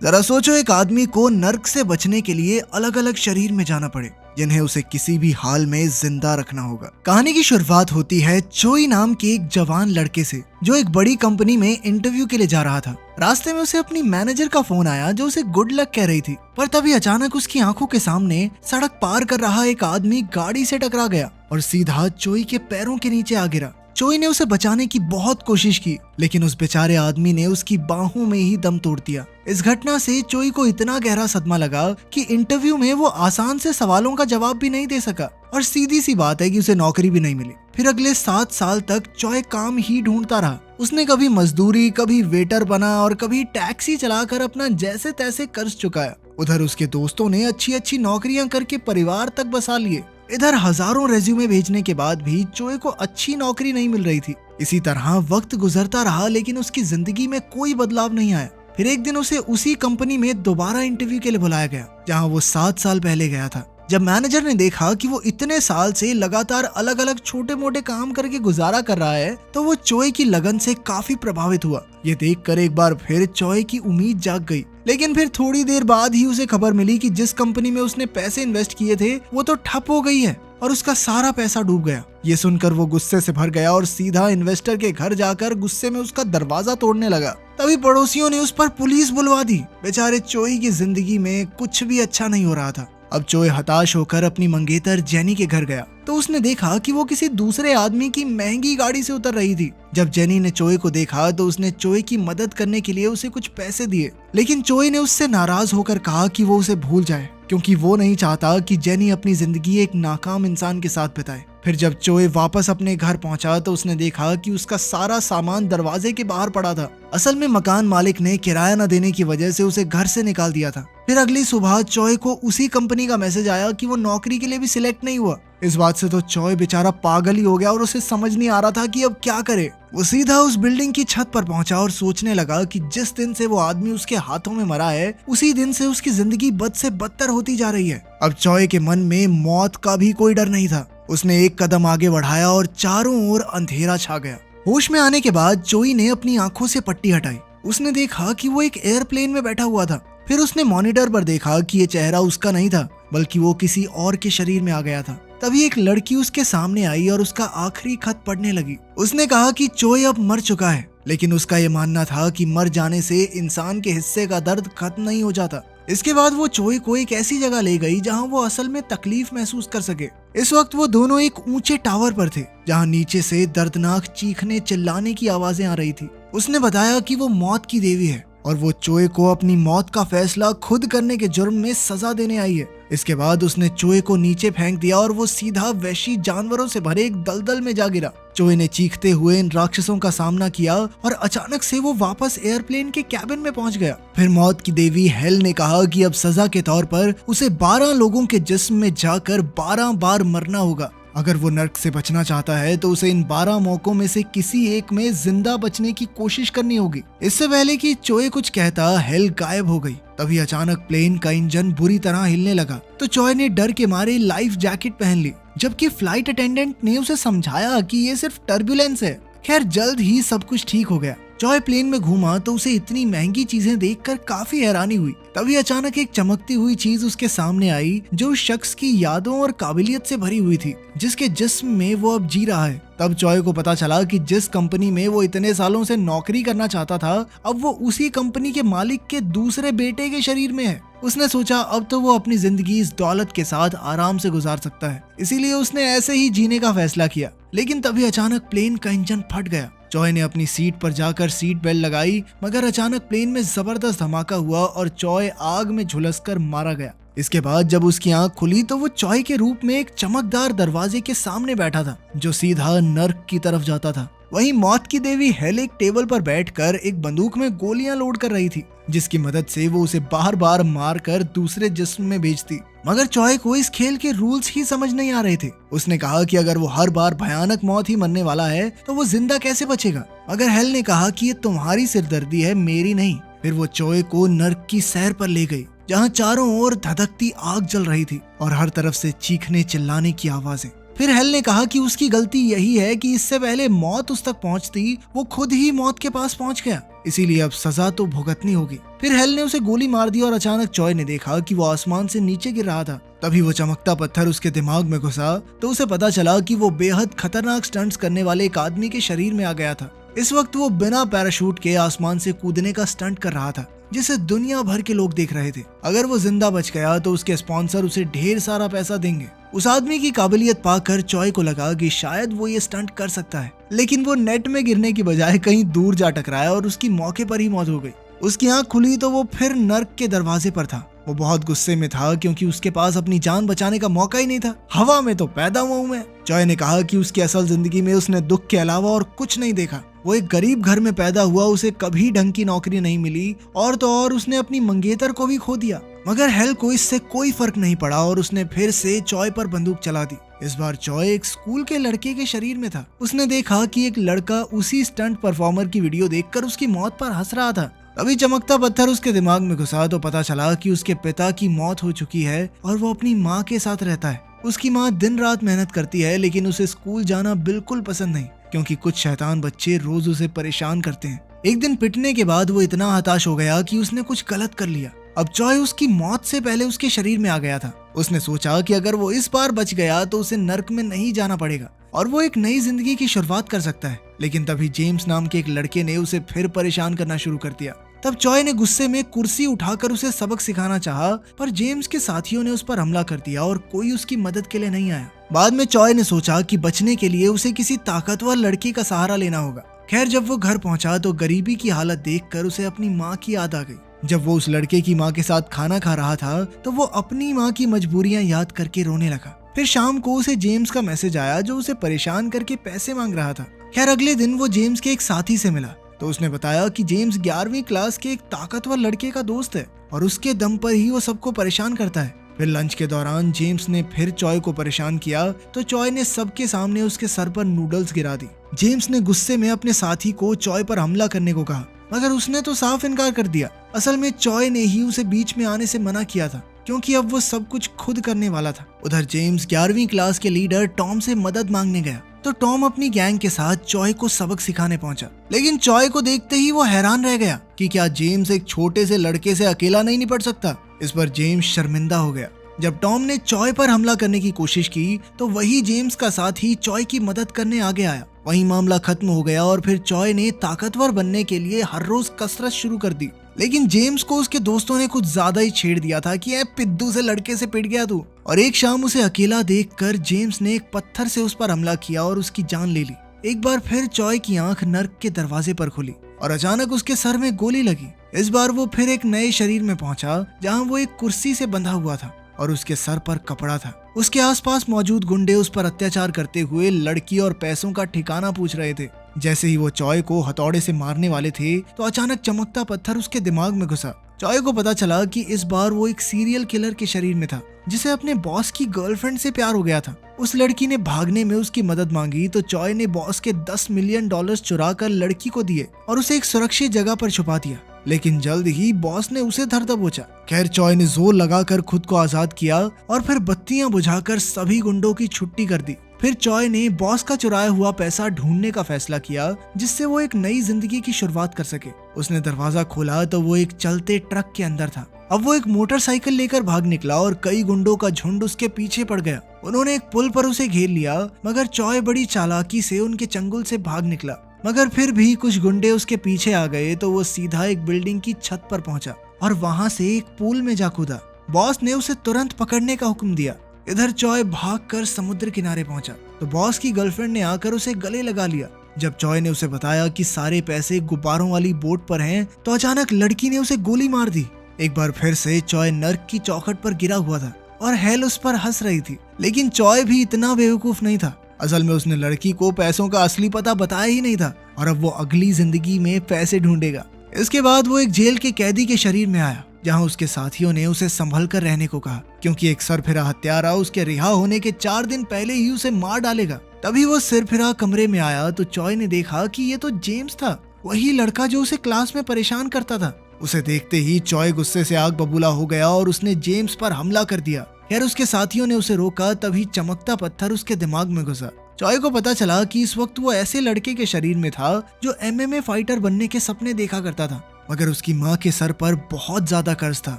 जरा सोचो, एक आदमी को नर्क से बचने के लिए अलग अलग शरीर में जाना पड़े जिन्हें उसे किसी भी हाल में जिंदा रखना होगा। कहानी की शुरुआत होती है चोई नाम के एक जवान लड़के से, जो एक बड़ी कंपनी में इंटरव्यू के लिए जा रहा था। रास्ते में उसे अपनी मैनेजर का फोन आया जो उसे गुड लक कह रही थी, पर तभी अचानक उसकी आंखों के सामने सड़क पार कर रहा एक आदमी गाड़ी से टकरा गया और सीधा चोई के पैरों के नीचे आ गिरा। चोई ने उसे बचाने की बहुत कोशिश की, लेकिन उस बेचारे आदमी ने उसकी बाहों में ही दम तोड़ दिया। इस घटना से चोई को इतना गहरा सदमा लगा कि इंटरव्यू में वो आसान से सवालों का जवाब भी नहीं दे सका, और सीधी सी बात है कि उसे नौकरी भी नहीं मिली। फिर अगले 7 साल तक चोई काम ही ढूंढता रहा। उसने कभी मजदूरी, कभी वेटर बना और कभी टैक्सी चलाकर अपना जैसे तैसे कर्ज चुकाया। उधर उसके दोस्तों ने अच्छी अच्छी नौकरियां करके परिवार तक बसा लिए। इधर हजारों रेज्यूमे भेजने के बाद भी चोई को अच्छी नौकरी नहीं मिल रही थी। इसी तरह वक्त गुजरता रहा, लेकिन उसकी जिंदगी में कोई बदलाव नहीं आया। फिर एक दिन उसे उसी कंपनी में दोबारा इंटरव्यू के लिए बुलाया गया जहां वो 7 साल पहले गया था। जब मैनेजर ने देखा कि वो इतने साल से लगातार अलग अलग छोटे मोटे काम करके गुजारा कर रहा है, तो वो चोई की लगन से काफी प्रभावित हुआ। ये देखकर एक बार फिर चोई की उम्मीद जाग गई। लेकिन फिर थोड़ी देर बाद ही उसे खबर मिली कि जिस कंपनी में उसने पैसे इन्वेस्ट किए थे वो तो ठप हो गई है और उसका सारा पैसा डूब गया। ये सुनकर वो गुस्से से भर गया और सीधा इन्वेस्टर के घर जाकर गुस्से में उसका दरवाजा तोड़ने लगा। तभी पड़ोसियों ने उस पर पुलिस बुलवा दी। बेचारे चोई की जिंदगी में कुछ भी अच्छा नहीं हो रहा था। अब चोई हताश होकर अपनी मंगेतर जेनी के घर गया तो उसने देखा कि वो किसी दूसरे आदमी की महंगी गाड़ी से उतर रही थी। जब जेनी ने चोई को देखा तो उसने चोई की मदद करने के लिए उसे कुछ पैसे दिए, लेकिन चोई ने उससे नाराज होकर कहा कि वो उसे भूल जाए, क्योंकि वो नहीं चाहता कि जेनी अपनी जिंदगी एक नाकाम इंसान के साथ बिताए। फिर जब चोई वापस अपने घर पहुंचा तो उसने देखा कि उसका सारा सामान दरवाजे के बाहर पड़ा था। असल में मकान मालिक ने किराया न देने की वजह से उसे घर से निकाल दिया था। फिर अगली सुबह चोई को उसी कंपनी का मैसेज आया कि वो नौकरी के लिए भी सिलेक्ट नहीं हुआ। इस बात से तो चोई बेचारा पागल ही हो गया और उसे समझ नहीं आ रहा था कि अब क्या करे। वो सीधा उस बिल्डिंग की छत पर पहुंचा और सोचने लगा कि जिस दिन से वो आदमी उसके हाथों में मरा है, उसी दिन से उसकी जिंदगी बद से बदतर होती जा रही है। अब चोई के मन में मौत का भी कोई डर नहीं था। उसने एक कदम आगे बढ़ाया और चारों ओर अंधेरा छा गया। होश में आने के बाद चोई ने अपनी आंखों से पट्टी हटाई। उसने देखा कि वो एक एयरप्लेन में बैठा हुआ था। फिर उसने मॉनिटर पर देखा कि ये चेहरा उसका नहीं था, बल्कि वो किसी और के शरीर में आ गया था। तभी एक लड़की उसके सामने आई और उसका आखिरी खत पढ़ने लगी। उसने कहा कि चोई अब मर चुका है, लेकिन उसका ये मानना था कि मर जाने से इंसान के हिस्से का दर्द खत्म नहीं हो जाता। इसके बाद वो चोई को एक ऐसी जगह ले गई जहां वो असल में तकलीफ महसूस कर सके। इस वक्त वो दोनों एक ऊंचे टावर पर थे जहां नीचे से दर्दनाक चीखने चिल्लाने की आवाजें आ रही थी। उसने बताया कि वो मौत की देवी है और वो चोई को अपनी मौत का फैसला खुद करने के जुर्म में सजा देने आई है। इसके बाद उसने चोई को नीचे फेंक दिया और वो सीधा वहशी जानवरों से भरे एक दलदल में जा गिरा। चोई ने चीखते हुए इन राक्षसों का सामना किया और अचानक से वो वापस एयरप्लेन के कैबिन में पहुंच गया। फिर मौत की देवी हेल ने कहा कि अब सजा के तौर पर उसे 12 लोगों के जिस्म में जाकर 12 बार मरना होगा। अगर वो नर्क से बचना चाहता है तो उसे इन 12 मौकों में से किसी एक में जिंदा बचने की कोशिश करनी होगी। इससे पहले कि चोई कुछ कहता, हेल गायब हो गई। तभी अचानक प्लेन का इंजन बुरी तरह हिलने लगा तो चोई ने डर के मारे लाइफ जैकेट पहन ली, जबकि फ्लाइट अटेंडेंट ने उसे समझाया कि ये सिर्फ टर्बुलेंस है। खैर जल्द ही सब कुछ ठीक हो गया। चोई प्लेन में घूमा तो उसे इतनी महंगी चीजें देखकर काफी हैरानी हुई। तभी अचानक एक चमकती हुई चीज उसके सामने आई जो उस शख्स की यादों और काबिलियत से भरी हुई थी, जिसके जिस्म में वो अब जी रहा है। तब चोई को पता चला कि जिस कंपनी में वो इतने सालों से नौकरी करना चाहता था, अब वो उसी कंपनी के मालिक के दूसरे बेटे के शरीर में है। उसने सोचा अब तो वो अपनी जिंदगी इस दौलत के साथ आराम से गुजार सकता है, इसीलिए उसने ऐसे ही जीने का फैसला किया। लेकिन तभी अचानक प्लेन का इंजन फट गया। चोई ने अपनी सीट पर जाकर सीट बेल्ट लगाई, मगर अचानक प्लेन में जबरदस्त धमाका हुआ और चोई आग में झुलसकर मारा गया। इसके बाद जब उसकी आंख खुली तो वो चोई के रूप में एक चमकदार दरवाजे के सामने बैठा था जो सीधा नर्क की तरफ जाता था। वहीं मौत की देवी हेल एक टेबल पर बैठकर एक बंदूक में गोलियां लोड कर रही थी, जिसकी मदद से वो उसे बार बार मार कर दूसरे जिस्म में भेजती। मगर चोई को इस खेल के रूल्स ही समझ नहीं आ रहे थे। उसने कहा कि अगर वो हर बार भयानक मौत ही मरने वाला है तो वो जिंदा कैसे बचेगा। मगर हेल ने कहा कि ये तुम्हारी सिरदर्दी है, मेरी नहीं। फिर वो चोई को नर्क की सैर पर ले गई जहाँ चारों ओर धधकती आग जल रही थी और हर तरफ से चीखने चिल्लाने की आवाजें। फिर हेल ने कहा कि उसकी गलती यही है कि इससे पहले मौत उस तक पहुंचती वो खुद ही मौत के पास पहुंच गया। इसीलिए अब सजा तो भुगतनी होगी। फिर हेल ने उसे गोली मार दी और अचानक चॉय ने देखा कि वो आसमान से नीचे गिर रहा था। तभी वो चमकता पत्थर उसके दिमाग में घुसा तो उसे पता चला कि वो बेहद खतरनाक स्टंट्स करने वाले एक आदमी के शरीर में आ गया था। इस वक्त वो बिना पैराशूट के आसमान से कूदने का स्टंट कर रहा था, जिसे दुनिया भर के लोग देख रहे थे। अगर वो जिंदा बच गया तो उसके स्पॉन्सर उसे ढेर सारा पैसा देंगे। उस आदमी की काबिलियत पाकर चॉय को लगा कि शायद वो ये स्टंट कर सकता है, लेकिन वो नेट में गिरने की बजाय कहीं दूर जा टकराया और उसकी मौके पर ही मौत हो गई। उसकी आंख खुली तो वो फिर नर्क के दरवाजे पर था। वो बहुत गुस्से में था क्योंकि उसके पास अपनी जान बचाने का मौका ही नहीं था। हवा में तो पैदा हुआ हूं मैं। चॉय ने कहा कि उसकी असल जिंदगी में उसने दुख के अलावा और कुछ नहीं देखा। वो एक गरीब घर में पैदा हुआ, उसे कभी ढंग की नौकरी नहीं मिली और तो और उसने अपनी मंगेतर को भी खो दिया। मगर हेल को इससे कोई फर्क नहीं पड़ा और उसने फिर से चॉय पर बंदूक चला दी। इस बार चॉय एक स्कूल के लड़के के शरीर में था। उसने देखा कि एक लड़का उसी स्टंट परफॉर्मर की वीडियो देखकर उसकी मौत पर हंस रहा था। अभी चमकता पत्थर उसके दिमाग में घुसा तो पता चला कि उसके पिता की मौत हो चुकी है और वो अपनी माँ के साथ रहता है। उसकी माँ दिन रात मेहनत करती है, लेकिन उसे स्कूल जाना बिल्कुल पसंद नहीं क्योंकि कुछ शैतान बच्चे रोज उसे परेशान करते हैं। एक दिन पिटने के बाद वो इतना हताश हो गया कि उसने कुछ गलत कर लिया। अब चॉय उसकी मौत से पहले उसके शरीर में आ गया था। उसने सोचा कि अगर वो इस बार बच गया तो उसे नर्क में नहीं जाना पड़ेगा और वो एक नई जिंदगी की शुरुआत कर सकता है। लेकिन तभी जेम्स नाम के एक लड़के ने उसे फिर परेशान करना शुरू कर दिया। तब चॉय ने गुस्से में कुर्सी उठाकर उसे सबक सिखाना चाहा, पर जेम्स के साथियों ने उस पर हमला कर दिया और कोई उसकी मदद के लिए नहीं आया। बाद में चॉय ने सोचा कि बचने के लिए उसे किसी ताकतवर लड़की का सहारा लेना होगा। खैर, जब वो घर पहुंचा तो गरीबी की हालत देखकर उसे अपनी माँ की याद आ गई। जब वो उस लड़के की माँ के साथ खाना खा रहा था तो वो अपनी माँ की मजबूरियां याद करके रोने लगा। फिर शाम को उसे जेम्स का मैसेज आया जो उसे परेशान करके पैसे मांग रहा था। खैर, अगले दिन वो जेम्स के एक साथी से मिला तो उसने बताया कि जेम्स 11वीं क्लास के एक ताकतवर लड़के का दोस्त है और उसके दम पर ही वो सबको परेशान करता है। फिर लंच के दौरान जेम्स ने फिर चॉय को परेशान किया तो चॉय ने सबके सामने उसके सर पर नूडल्स गिरा दी। जेम्स ने गुस्से में अपने साथी को चॉय पर हमला करने को कहा, मगर उसने तो साफ इनकार कर दिया। असल में चॉय ने ही उसे बीच में आने से मना किया था क्योंकि अब वो सब कुछ खुद करने वाला था। उधर जेम्स 11वीं क्लास के लीडर टॉम से मदद मांगने गया तो टॉम अपनी गैंग के साथ चॉय को सबक सिखाने पहुंचा। लेकिन चॉय को देखते ही वो हैरान रह गया कि क्या जेम्स एक छोटे से लड़के से अकेला नहीं निपट सकता। इस पर जेम्स शर्मिंदा हो गया। जब टॉम ने चॉय पर हमला करने की कोशिश की तो वही जेम्स का साथी चॉय की मदद करने आगे आया। वहीं मामला खत्म हो गया और फिर चॉय ने ताकतवर बनने के लिए हर रोज कसरत शुरू कर दी। लेकिन जेम्स को उसके दोस्तों ने कुछ ज्यादा ही छेड़ दिया था कि पिद्दू से लड़के से पिट गया तू। और एक शाम उसे अकेला देखकर जेम्स ने एक पत्थर से उस पर हमला किया और उसकी जान ले ली। एक बार फिर चॉय की आंख नर्क के दरवाजे पर खुली और अचानक उसके सर में गोली लगी। इस बार वो फिर एक नए शरीर में पहुंचा जहां वो एक कुर्सी से बंधा हुआ था और उसके सर पर कपड़ा था। उसके आसपास मौजूद गुंडे उस पर अत्याचार करते हुए लड़की और पैसों का ठिकाना पूछ रहे थे। जैसे ही वो चॉय को हथौड़े से मारने वाले थे तो अचानक चमकता पत्थर उसके दिमाग में घुसा। चॉय को पता चला कि इस बार वो एक सीरियल किलर के शरीर में था जिसे अपने बॉस की गर्लफ्रेंड से प्यार हो गया था। उस लड़की ने भागने में उसकी मदद मांगी तो चॉय ने बॉस के $10 मिलियन चुरा कर लड़की को दिए और उसे एक सुरक्षित जगह पर छुपा दिया। लेकिन जल्द ही बॉस ने उसे धर दबोचा। खैर, चॉय ने जोर लगाकर खुद को आजाद किया और फिर बत्तियां बुझाकर सभी गुंडों की छुट्टी कर दी। फिर चॉय ने बॉस का चुराया हुआ पैसा ढूंढने का फैसला किया जिससे वो एक नई जिंदगी की शुरुआत कर सके। उसने दरवाजा खोला तो वो एक चलते ट्रक के अंदर था। अब वो एक मोटरसाइकिल लेकर भाग निकला और कई गुंडों का झुंड उसके पीछे पड़ गया। उन्होंने एक पुल पर उसे घेर लिया, मगर चॉय बड़ी चालाकी से उनके चंगुल से भाग निकला। मगर फिर भी कुछ गुंडे उसके पीछे आ गए तो वो सीधा एक बिल्डिंग की छत पर पहुंचा और वहां से एक पूल में जा कूदा। बॉस ने उसे तुरंत पकड़ने का हुक्म दिया। इधर चॉय भागकर समुद्र किनारे पहुंचा तो बॉस की गर्लफ्रेंड ने आकर उसे गले लगा लिया। जब चॉय ने उसे बताया कि सारे पैसे गुब्बारों वाली बोट पर हैं, तो अचानक लड़की ने उसे गोली मार दी। एक बार फिर से चॉय नर्क की चौखट पर गिरा हुआ था और हेल उस पर हंस रही थी। लेकिन चॉय भी इतना बेवकूफ नहीं था। असल में उसने लड़की को पैसों का असली पता बताया ही नहीं था और अब वो अगली जिंदगी में पैसे ढूंढेगा। इसके बाद वो एक जेल के कैदी के शरीर में आया जहां उसके साथियों ने उसे संभल कर रहने को कहा क्योंकि एक सरफिरा हत्यारा उसके रिहा होने के 4 दिन पहले ही उसे मार डालेगा। तभी वो सिरफिरा कमरे में आया तो चॉय ने देखा कि ये तो जेम्स था, वही लड़का जो उसे क्लास में परेशान करता था। उसे देखते ही चॉय गुस्से से आग बबूला हो गया और उसने जेम्स पर हमला कर दिया। खैर, उसके साथियों ने उसे रोका, तभी चमकता पत्थर उसके दिमाग में घुसा। चॉय को पता चला कि इस वक्त वो ऐसे लड़के के शरीर में था जो MMA फाइटर बनने के सपने देखा करता था, मगर उसकी माँ के सर पर बहुत ज्यादा कर्ज था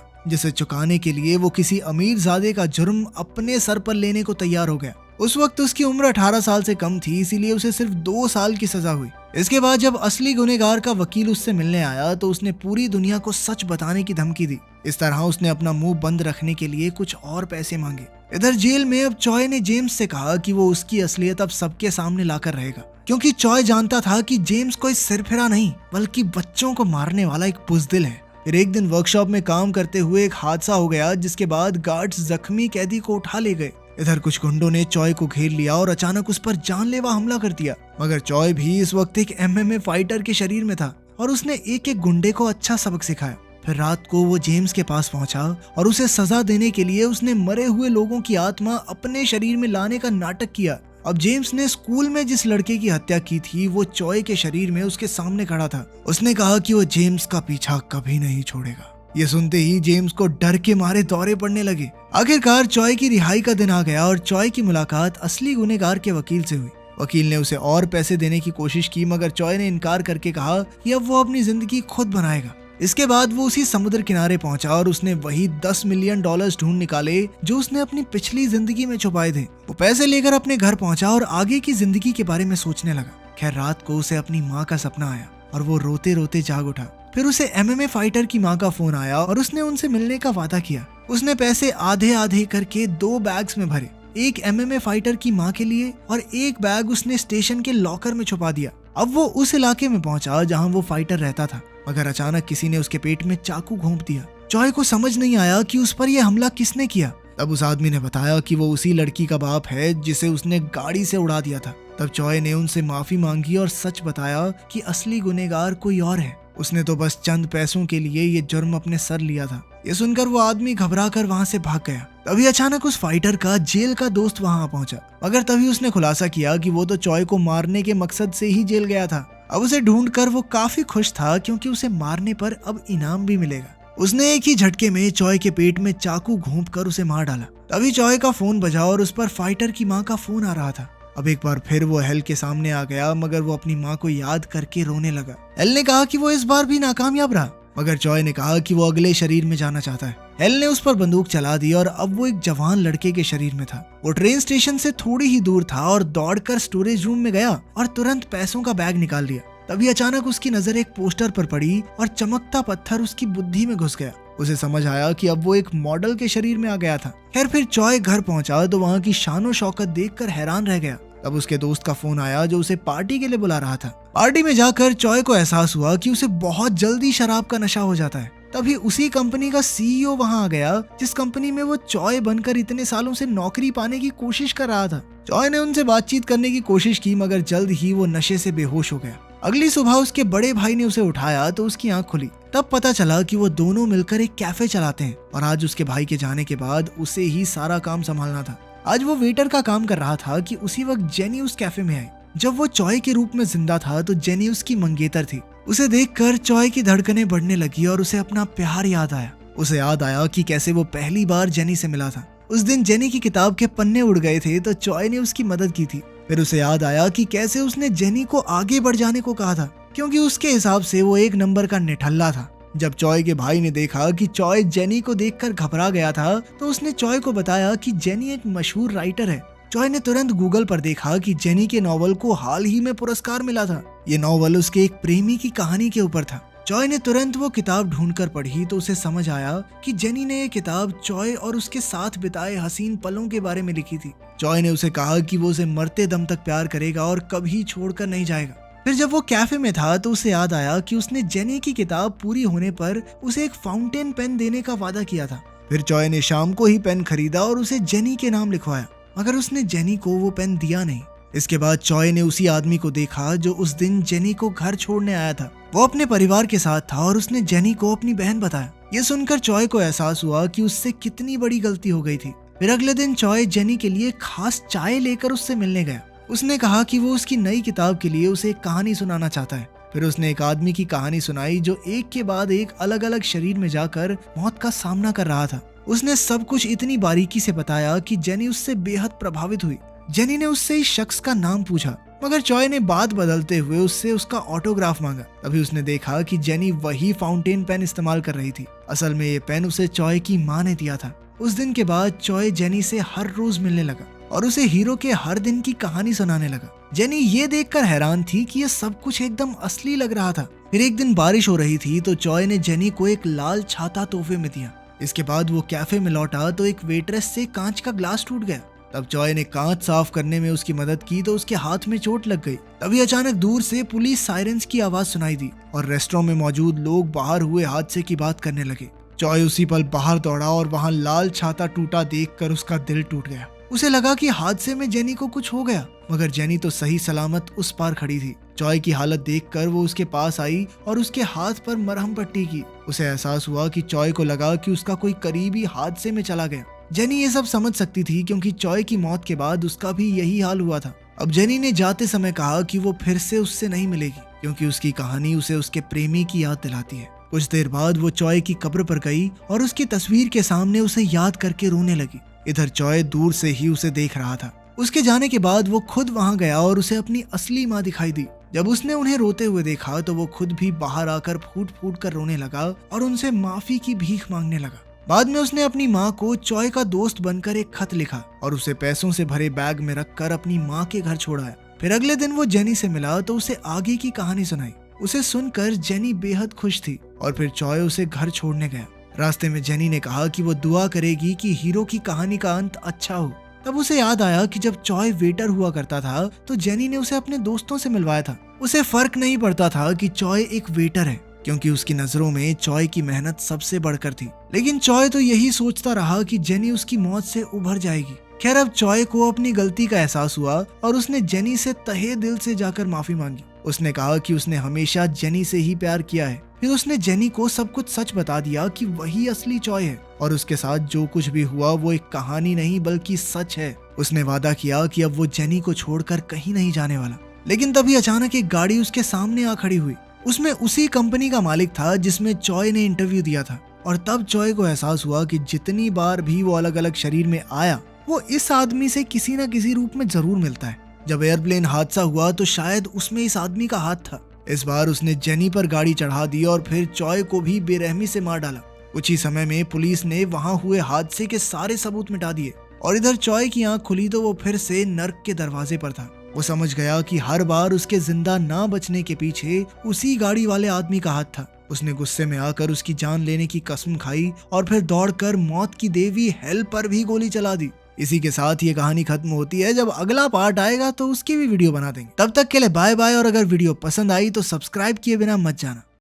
जिसे चुकाने के लिए वो किसी अमीरजादे का जुर्म अपने सर पर लेने को तैयार हो गया। उस वक्त उसकी उम्र 18 साल से कम थी, इसीलिए उसे सिर्फ 2 साल की सजा हुई। इसके बाद जब असली गुनहगार का वकील उससे मिलने आया तो उसने पूरी दुनिया को सच बताने की धमकी दी। इस तरह उसने अपना मुंह बंद रखने के लिए कुछ और पैसे मांगे। इधर जेल में अब चॉय ने जेम्स से कहा कि वो उसकी असलियत अब सबके सामने लाकर रहेगा, क्योंकि चॉय जानता था कि जेम्स कोई सिरफिरा नहीं बल्कि बच्चों को मारने वाला एक बुजदिल है। फिर एक दिन वर्कशॉप में काम करते हुए एक हादसा हो गया जिसके बाद गार्ड्स जख्मी कैदी को उठा ले गए। इधर कुछ गुंडों ने चॉय को घेर लिया और अचानक उस पर जानलेवा हमला कर दिया, मगर चॉय भी इस वक्त एक MMA फाइटर के शरीर में था और उसने एक एक गुंडे को अच्छा सबक सिखाया। फिर रात को वो जेम्स के पास पहुंचा और उसे सजा देने के लिए उसने मरे हुए लोगों की आत्मा अपने शरीर में लाने का नाटक किया। अब जेम्स ने स्कूल में जिस लड़के की हत्या की थी वो चॉय के शरीर में उसके सामने खड़ा था। उसने कहा कि वो जेम्स का पीछा कभी नहीं छोड़ेगा। ये सुनते ही जेम्स को डर के मारे दौरे पड़ने लगे। आखिरकार चॉय की रिहाई का दिन आ गया और चॉय की मुलाकात असली गुनहगार के वकील से हुई। वकील ने उसे और पैसे देने की कोशिश की, मगर चॉय ने इनकार करके कहा कि अब वो अपनी जिंदगी खुद बनाएगा। इसके बाद वो उसी समुद्र किनारे पहुंचा और उसने वही $10 मिलियन ढूंढ निकाले जो उसने अपनी पिछली जिंदगी में छुपाए थे। वो पैसे लेकर अपने घर पहुंचा और आगे की जिंदगी के बारे में सोचने लगा। खैर रात को उसे अपनी माँ का सपना आया और वो रोते रोते जाग उठा। फिर उसे MMA फाइटर की माँ का फोन आया और उसने उनसे मिलने का वादा किया। उसने पैसे आधे आधे करके 2 बैग्स में भरे, एक MMA फाइटर की माँ के लिए और एक बैग उसने स्टेशन के लॉकर में छुपा दिया। अब वो उस इलाके में पहुंचा जहां वो फाइटर रहता था, मगर अचानक किसी ने उसके पेट में चाकू घोंप दिया। चॉय को समझ नहीं आया कि उस पर यह हमला किसने किया। तब उस आदमी ने बताया कि वो उसी लड़की का बाप है जिसे उसने गाड़ी से उड़ा दिया था। तब चॉय ने उनसे माफी मांगी और सच बताया कि असली गुनहगार कोई और है। उसने तो बस चंद पैसों के लिए ये जुर्म अपने सर लिया था। ये सुनकर वो आदमी घबरा कर वहाँ से भाग गया। तभी अचानक उस फाइटर का जेल का दोस्त वहाँ पहुंचा, मगर तभी उसने खुलासा किया कि वो तो चॉय को मारने के मकसद से ही जेल गया था। अब उसे ढूंढकर वो काफी खुश था क्योंकि उसे मारने पर अब इनाम भी मिलेगा। उसने एक ही झटके में चॉय के पेट में चाकू घोंपकर उसे मार डाला। तभी चॉय का फोन बजा और उस पर फाइटर की माँ का फोन आ रहा था। अब एक बार फिर वो हेल के सामने आ गया, मगर वो अपनी माँ को याद करके रोने लगा। हेल ने कहा कि वो इस बार भी नाकामयाब रहा, मगर चॉय ने कहा कि वो अगले शरीर में जाना चाहता है। हेल ने उस पर बंदूक चला दी और अब वो एक जवान लड़के के शरीर में था। वो ट्रेन स्टेशन से थोड़ी ही दूर था और दौड़कर स्टोरेज रूम में गया और तुरंत पैसों का बैग निकाल लिया। तभी अचानक उसकी नजर एक पोस्टर पर पड़ी और चमकता पत्थर उसकी बुद्धि में घुस गया। उसे समझ आया कि अब वो एक मॉडल के शरीर में आ गया था। खैर फिर चॉय घर पहुंचा तो वहाँ की शानो शौकत देखकर हैरान रह गया। तब उसके दोस्त का फोन आया जो उसे पार्टी के लिए बुला रहा था। पार्टी में जाकर चॉय को एहसास हुआ कि उसे बहुत जल्दी शराब का नशा हो जाता है। तभी उसी कंपनी का CEO वहां आ गया जिस कंपनी में वो चॉय बनकर इतने सालों से नौकरी पाने की कोशिश कर रहा था। चॉय ने उनसे बातचीत करने की कोशिश की, मगर जल्द ही वो नशे से बेहोश हो गया। अगली सुबह उसके बड़े भाई ने उसे उठाया तो उसकी आंख खुली। तब पता चला कि वो दोनों मिलकर एक कैफे चलाते हैं और आज उसके भाई के जाने के बाद उसे ही सारा काम संभालना था। आज वो वेटर का काम कर रहा था कि उसी वक्त जेनी उस कैफे में आई। जब वो चॉय के रूप में जिंदा था तो जेनी उसकी मंगेतर थी। उसे देखकर चॉय की धड़कनें बढ़ने लगी और उसे अपना प्यार याद आया। उसे याद आया कि कैसे वो पहली बार जेनी से मिला था। उस दिन जेनी की किताब के पन्ने उड़ गए थे तो चॉय ने उसकी मदद की थी। फिर उसे याद आया कि कैसे उसने जेनी को आगे बढ़ जाने को कहा था, क्योंकि उसके हिसाब से वो 1 नंबर का निठल्ला था। जब चॉय के भाई ने देखा कि चॉय जेनी को देखकर घबरा गया था तो उसने चॉय को बताया कि जेनी एक मशहूर राइटर है। चॉय ने तुरंत गूगल पर देखा कि जेनी के नॉवल को हाल ही में पुरस्कार मिला था। ये नॉवल उसके एक प्रेमी की कहानी के ऊपर था। चॉय ने तुरंत वो किताब ढूंढकर पढ़ी तो उसे समझ आया कि जेनी ने ये किताब चॉय और उसके साथ बिताए हसीन पलों के बारे में लिखी थी। चॉय ने उसे कहा कि वो उसे मरते दम तक प्यार करेगा और कभी छोड़कर नहीं जाएगा। फिर जब वो कैफे में था तो उसे याद आया कि उसने जेनी की किताब पूरी होने पर उसे एक फाउंटेन पेन देने का वादा किया था। फिर चॉय ने शाम को ही पेन खरीदा और उसे जेनी के नाम लिखवाया, मगर उसने जेनी को वो पेन दिया नहीं। इसके बाद चॉय ने उसी आदमी को देखा जो उस दिन जेनी को घर छोड़ने आया था। वो अपने परिवार के साथ था और उसने जेनी को अपनी बहन बताया। ये सुनकर चॉय को एहसास हुआ कि उससे कितनी बड़ी गलती हो गई थी। फिर अगले दिन चॉय जेनी के लिए खास चाय लेकर उससे मिलने गया। उसने कहा कि वो उसकी नई किताब के लिए उसे एक कहानी सुनाना चाहता है। फिर उसने एक आदमी की कहानी सुनाई जो एक के बाद एक अलग अलग शरीर में जाकर मौत का सामना कर रहा था। उसने सब कुछ इतनी बारीकी से बताया कि जेनी उससे बेहद प्रभावित हुई। जेनी ने उससे इस शख्स का नाम पूछा, मगर चॉय ने बात बदलते हुए उससे उसका ऑटोग्राफ मांगा। तभी उसने देखा कि जेनी वही फाउंटेन पेन इस्तेमाल कर रही थी। असल में ये पेन उसे चॉय की माँ ने दिया था। उस दिन के बाद चॉय जेनी से हर रोज मिलने लगा और उसे हीरो के हर दिन की कहानी सुनाने लगा। जेनी ये देखकर हैरान थी कि ये सब कुछ एकदम असली लग रहा था। फिर एक दिन बारिश हो रही थी तो चॉय ने जेनी को एक लाल छाता तोहफे में दिया। इसके बाद वो कैफे में लौटा तो एक वेट्रेस से कांच का ग्लास टूट गया। तब चॉय ने कांच साफ करने में उसकी मदद की तो उसके हाथ में चोट लग गई। तभी अचानक दूर से पुलिस सायरन्स की आवाज सुनाई दी और रेस्टोरेंट में मौजूद लोग बाहर हुए हादसे की बात करने लगे। चॉय उसी पल बाहर दौड़ा और वहां लाल छाता टूटा देखकर उसका दिल टूट गया। उसे लगा कि हादसे में जेनी को कुछ हो गया, मगर जेनी तो सही सलामत उस पार खड़ी थी। चॉय की हालत देखकर वो उसके पास आई और उसके हाथ पर मरहम पट्टी की। उसे एहसास हुआ कि चॉय को लगा कि उसका कोई करीबी हादसे में चला गया। जेनी ये सब समझ सकती थी क्योंकि चॉय की मौत के बाद उसका भी यही हाल हुआ था। अब जेनी ने जाते समय कहा कि वो फिर से उससे नहीं मिलेगी क्योंकि उसकी कहानी उसे उसके प्रेमी की याद दिलाती है। कुछ देर बाद वो चॉय की कब्र पर गई और उसकी तस्वीर के सामने उसे याद करके रोने लगी। इधर चॉय दूर से ही उसे देख रहा था। उसके जाने के बाद वो खुद वहां गया और उसे अपनी असली माँ दिखाई दी। जब उसने उन्हें रोते हुए देखा तो वो खुद भी बाहर आकर फूट फूट कर रोने लगा और उनसे माफी की भीख मांगने लगा। बाद में उसने अपनी माँ को चॉय का दोस्त बनकर एक खत लिखा और उसे पैसों से भरे बैग में रखकर अपनी माँ के घर छोड़ाया। फिर अगले दिन वो जेनी से मिला तो उसे आगे की कहानी सुनाई। उसे सुनकर जेनी बेहद खुश थी और फिर चॉय उसे घर छोड़ने गया। रास्ते में जेनी ने कहा कि वो दुआ करेगी कि हीरो की कहानी का अंत अच्छा हो। तब उसे याद आया कि जब चॉय वेटर हुआ करता था तो जेनी ने उसे अपने दोस्तों से मिलवाया था। उसे फर्क नहीं पड़ता था कि चॉय एक वेटर है क्योंकि उसकी नजरों में चॉय की मेहनत सबसे बढ़कर थी। लेकिन चॉय तो यही सोचता रहा कि जेनी उसकी मौत से उभर जाएगी। खैर अब चॉय को अपनी गलती का एहसास हुआ और उसने जेनी से तहे दिल से जाकर माफी मांगी। उसने कहा कि उसने हमेशा जेनी से ही प्यार किया है। फिर उसने जेनी को सब कुछ सच बता दिया कि वही असली चॉय है और उसके साथ जो कुछ भी हुआ वो एक कहानी नहीं बल्कि सच है। उसने वादा किया कि अब वो जेनी को छोड़कर कहीं नहीं जाने वाला। लेकिन तभी अचानक एक गाड़ी उसके सामने आ खड़ी हुई। उसमें उसी कंपनी का मालिक था जिसमें चॉय ने इंटरव्यू दिया था। और तब चॉय को एहसास हुआ कि जितनी बार भी वो अलग अलग शरीर में आया वो इस आदमी से किसी न किसी रूप में जरूर मिलता है। जब एयरप्लेन हादसा हुआ तो शायद उसमें इस आदमी का हाथ था। इस बार उसने जेनी पर गाड़ी चढ़ा दी और फिर चॉय को भी बेरहमी से मार डाला। कुछ ही समय में पुलिस ने वहां हुए हादसे के सारे सबूत मिटा दिए और इधर चॉय की आंख खुली तो वो फिर से नर्क के दरवाजे पर था। वो समझ गया कि हर बार उसके जिंदा ना बचने के पीछे उसी गाड़ी वाले आदमी का हाथ था। उसने गुस्से में आकर उसकी जान लेने की कसम खाई और फिर दौड़कर मौत की देवी हेल पर भी गोली चला दी। इसी के साथ ये कहानी खत्म होती है। जब अगला पार्ट आएगा तो उसकी भी वीडियो बना देंगे। तब तक के लिए बाय बाय। और अगर वीडियो पसंद आई तो सब्सक्राइब किए बिना मत जाना।